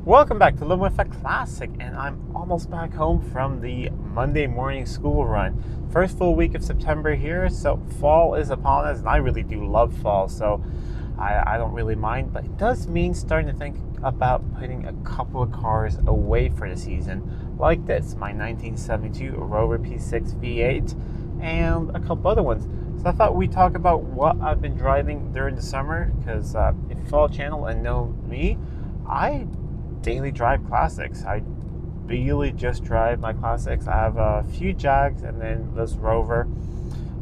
Welcome back to Living with a Classic, and I'm almost back home from the Monday morning school run. First full week of September here, so fall is upon us, and I really do love fall, so I don't really mind, but it does mean starting to think about putting a couple of cars away for the season, like this, my 1972 Rover P6 V8, and a couple other ones. So I thought we'd talk about what I've been driving during the summer, because if you follow the channel and know me, I daily drive classics. I really just drive my classics. I have a few Jags and then this Rover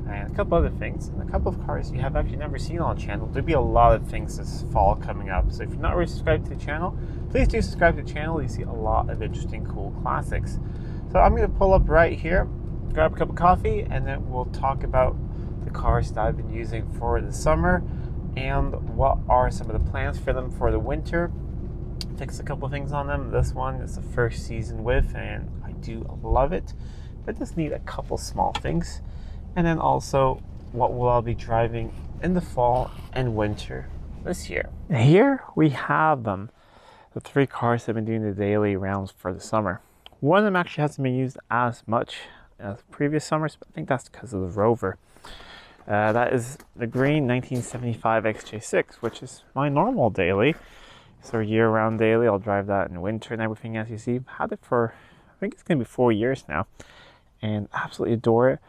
and a couple other things and a couple of cars you have actually never seen on the channel. There'll be a lot of things this fall coming up, so if you're not already subscribed to the channel, please do subscribe to the channel. You see a lot of interesting cool classics. So I'm going to pull up right here, grab a cup of coffee, and then we'll talk about the cars that I've been using for the summer and what are some of the plans for them for the winter. Fix a couple things on them. This one is the first season with, and I do love it, but just need a couple small things. And then also what will I be driving in the fall and winter this year. Here we have them, the three cars that have been doing the daily rounds for the summer. One of them actually hasn't been used as much as previous summers, but I think that's because of the Rover. That is the green 1975 XJ6, which is my normal daily. So year-round daily, I'll drive that in winter and everything, as you see. I've had it for, I think it's going to be 4 years now, and absolutely adore it.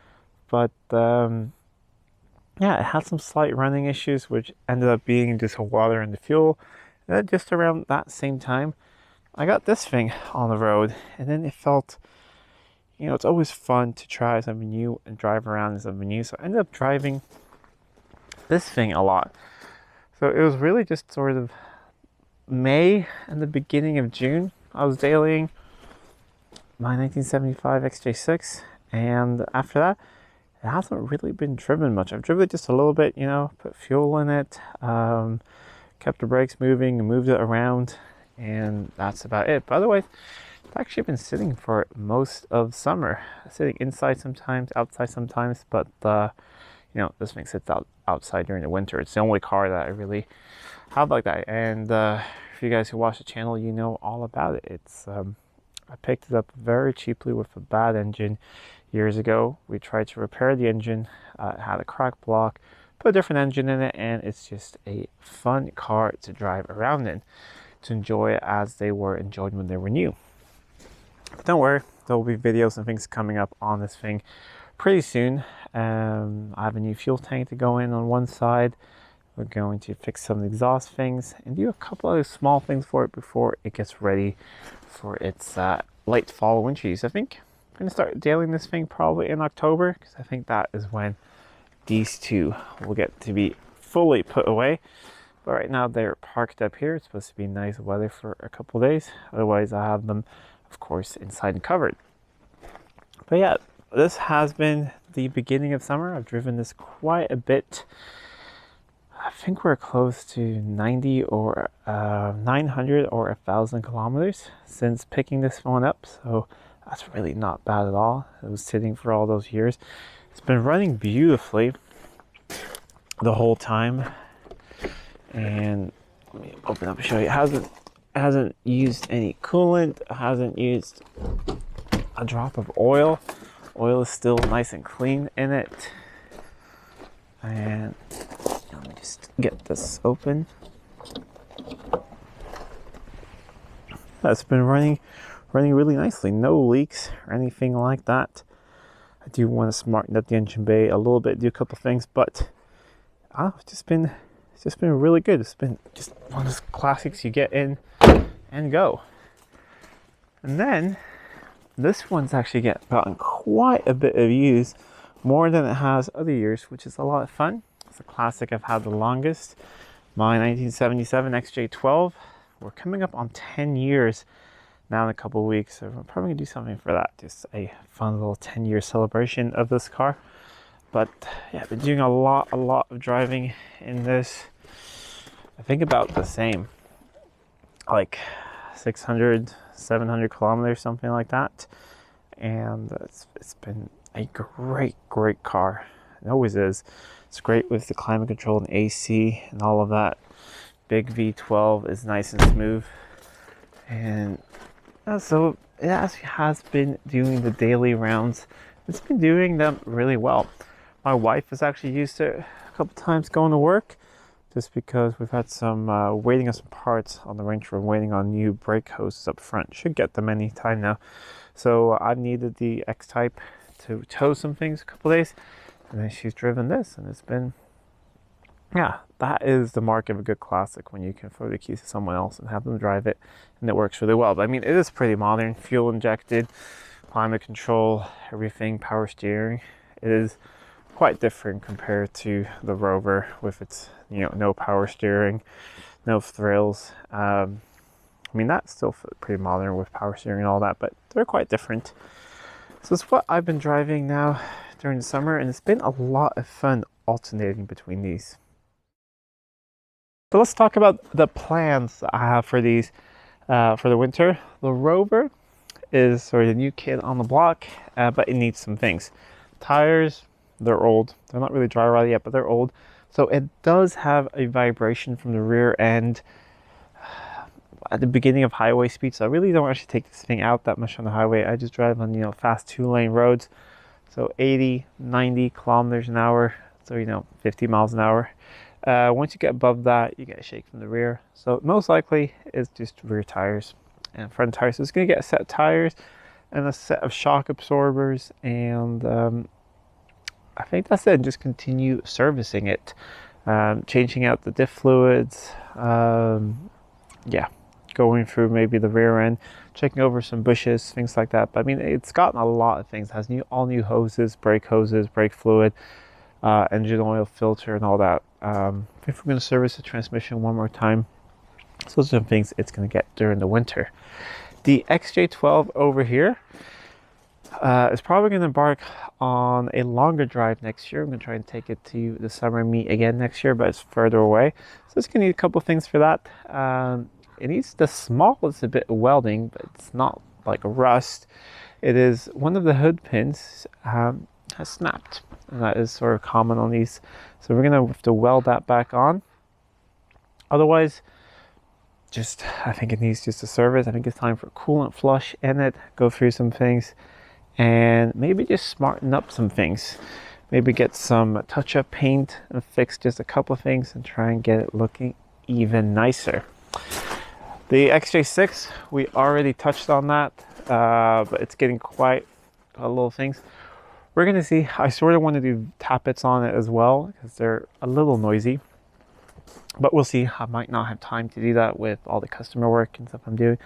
But yeah, it had some slight running issues, which ended up being just water in the fuel. And then just around that same time, I got this thing on the road, and then it felt, you know, it's always fun to try something new and drive around in something new. So I ended up driving this thing a lot. So it was really just sort of May and the beginning of June, I was dailying my 1975 XJ6, and after that, it hasn't really been driven much. I've driven it just a little bit, you know, put fuel in it, kept the brakes moving and moved it around, and that's about it. But otherwise, it's actually been sitting for most of summer, sitting inside sometimes, outside sometimes, but you know, this thing sits outside during the winter. It's the only car that I really have like that, and for you guys who watch the channel, you know all about it. It's I picked it up very cheaply with a bad engine years ago. We tried to repair the engine, it had a crack block, put a different engine in it, and it's just a fun car to drive around in, to enjoy it as they were enjoyed when they were new. But don't worry, there will be videos and things coming up on this thing pretty soon. I have a new fuel tank to go in on one side. We're going to fix some exhaust things and do a couple other small things for it before it gets ready for its late fall winter use. I think I'm going to start dailying this thing probably in October, because I think that is when these two will get to be fully put away. But right now they're parked up here. It's supposed to be nice weather for a couple of days. Otherwise I have them, of course, inside and covered. But yeah, this has been the beginning of summer. I've driven this quite a bit. I think we're close to 90 or 900 or 1,000 kilometers since picking this phone up. So that's really not bad at all. It was sitting for all those years. It's been running beautifully the whole time. And let me open up and show you. It hasn't used any coolant. It hasn't used a drop of oil. Oil is still nice and clean in it. And let me just get this open. That's been running really nicely. No leaks or anything like that. I do want to smarten up the engine bay a little bit, do a couple things, but it's just been really good. It's been just one of those classics you get in and go. And then this one's actually gotten quite a bit of use, more than it has other years, which is a lot of fun. It's a classic I've had the longest. My 1977 XJ12. We're coming up on 10 years now in a couple of weeks, so I'm probably gonna do something for that. Just a fun little 10-year celebration of this car. But yeah, I've been doing a lot of driving in this. I think about the same, like 600, 700 kilometers, something like that. And it's been a great car. It always is. It's great with the climate control and AC and all of that. Big V12 is nice and smooth. And so it actually has been doing the daily rounds. It's been doing them really well. My wife has actually used it a couple times going to work, just because we've had some waiting on some parts on the Range Rover, waiting on new brake hoses up front. Should get them any time now. So I needed the X-Type to tow some things a couple days, and then she's driven this, and it's been, yeah, that is the mark of a good classic, when you can throw the keys to someone else and have them drive it, and it works really well. But I mean, it is pretty modern, fuel injected, climate control, everything, power steering. It is quite different compared to the Rover with its, no power steering, no thrills. I mean, that's still pretty modern with power steering and all that, but they're quite different. So it's what I've been driving now during the summer, and it's been a lot of fun alternating between these. So let's talk about the plans I have for these for the winter. The Rover is sort of the new kid on the block, but it needs some things. Tires, they're old. They're not really dry rotted yet, but they're old. So it does have a vibration from the rear end at the beginning of highway speed. So I really don't actually take this thing out that much on the highway. I just drive on, fast 2-lane roads. So 80, 90 kilometers an hour. So, 50 miles an hour. Once you get above that, you get a shake from the rear. So most likely it's just rear tires and front tires. So it's going to get a set of tires and a set of shock absorbers, and I think that's it. And just continue servicing it, changing out the diff fluids, going through maybe the rear end, checking over some bushes, things like that. But I mean, it's gotten a lot of things. It has all new hoses, brake fluid, engine oil filter, and all that. If we're going to service the transmission one more time, so those are some things it's going to get during the winter. The XJ12 over here is probably going to embark on a longer drive next year. I'm going to try and take it to the summer meet again next year, but it's further away. So it's going to need a couple of things for that. It needs the smallest a bit of welding, but it's not like rust. It is one of the hood pins has snapped, and that is sort of common on these. So we're going to have to weld that back on. Otherwise, I think it needs just a service. I think it's time for a coolant flush in it, go through some things, and maybe just smarten up some things. Maybe get some touch-up paint and fix just a couple of things and try and get it looking even nicer. The XJ6, we already touched on that, but it's getting quite a little things. We're going to see. I sort of want to do tappets on it as well, because they're a little noisy. But we'll see. I might not have time to do that with all the customer work and stuff I'm doing.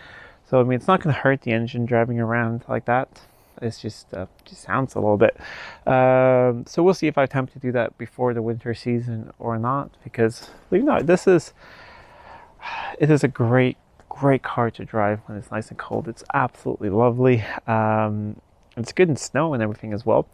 So, I mean, it's not going to hurt the engine driving around like that. It's just sounds a little bit. So we'll see if I attempt to do that before the winter season or not. Because, it is a great car to drive when it's nice and cold. It's absolutely lovely. It's good in snow and everything as well.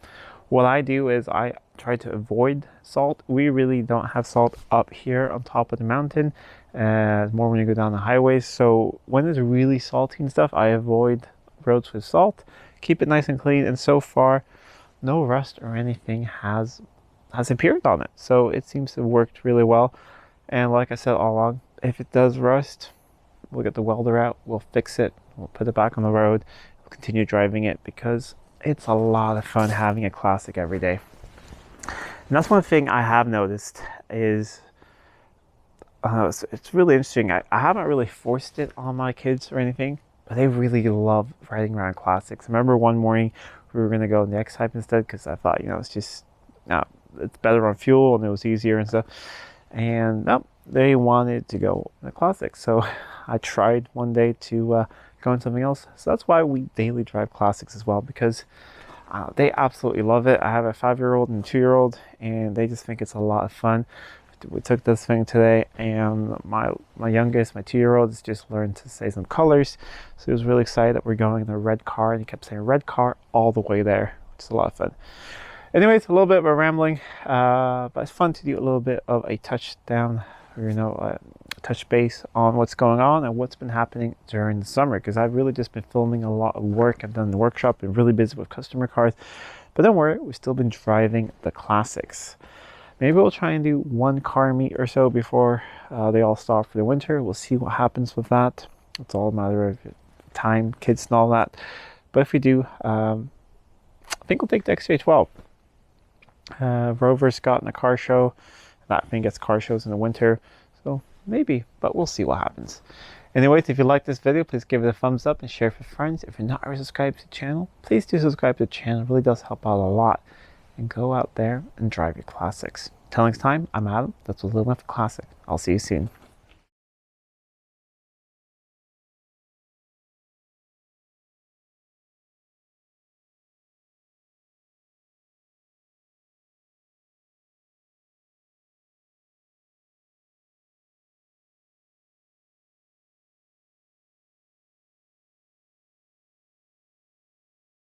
What I do is I try to avoid salt. We really don't have salt up here on top of the mountain. More when you go down the highways. So when it's really salty and stuff, I avoid roads with salt. Keep it nice and clean. And so far, no rust or anything has appeared on it. So it seems to have worked really well. And like I said all along, if it does rust, we'll get the welder out. We'll fix it. We'll put it back on the road. We'll continue driving it, because it's a lot of fun having a classic every day. And that's one thing I have noticed is it's really interesting. I haven't really forced it on my kids or anything, but they really love riding around classics. I remember one morning we were going to go in the X-Type instead, because I thought, it's just, it's better on fuel and it was easier and stuff. And no, they wanted to go in the classic. So I tried one day to go in something else. So that's why we daily drive classics as well, because they absolutely love it. I have a 5-year-old and a 2-year-old, and they just think it's a lot of fun. We took this thing today, and my youngest, my 2-year-old, has just learned to say some colors. So he was really excited that we're going in the red car, and he kept saying red car all the way there, which is a lot of fun. Anyways, a little bit of a rambling, but it's fun to do a little bit of a touchdown, or, touch base on what's going on and what's been happening during the summer, because I've really just been filming a lot of work. I've done the workshop, been really busy with customer cars, but don't worry, we've still been driving the classics. Maybe we'll try and do one car meet or so before they all stop for the winter. We'll see what happens with that. It's all a matter of time, kids and all that. But if we do, I think we'll take the XJ12. Rover's gotten a car show. That thing gets car shows in the winter. So maybe, but we'll see what happens. Anyways, if you like this video, please give it a thumbs up and share it with friends. If you're not already subscribed to the channel, please do subscribe to the channel. It really does help out a lot. And go out there and drive your classics. Till next time, I'm Adam. That's Living with a Classic. I'll see you soon.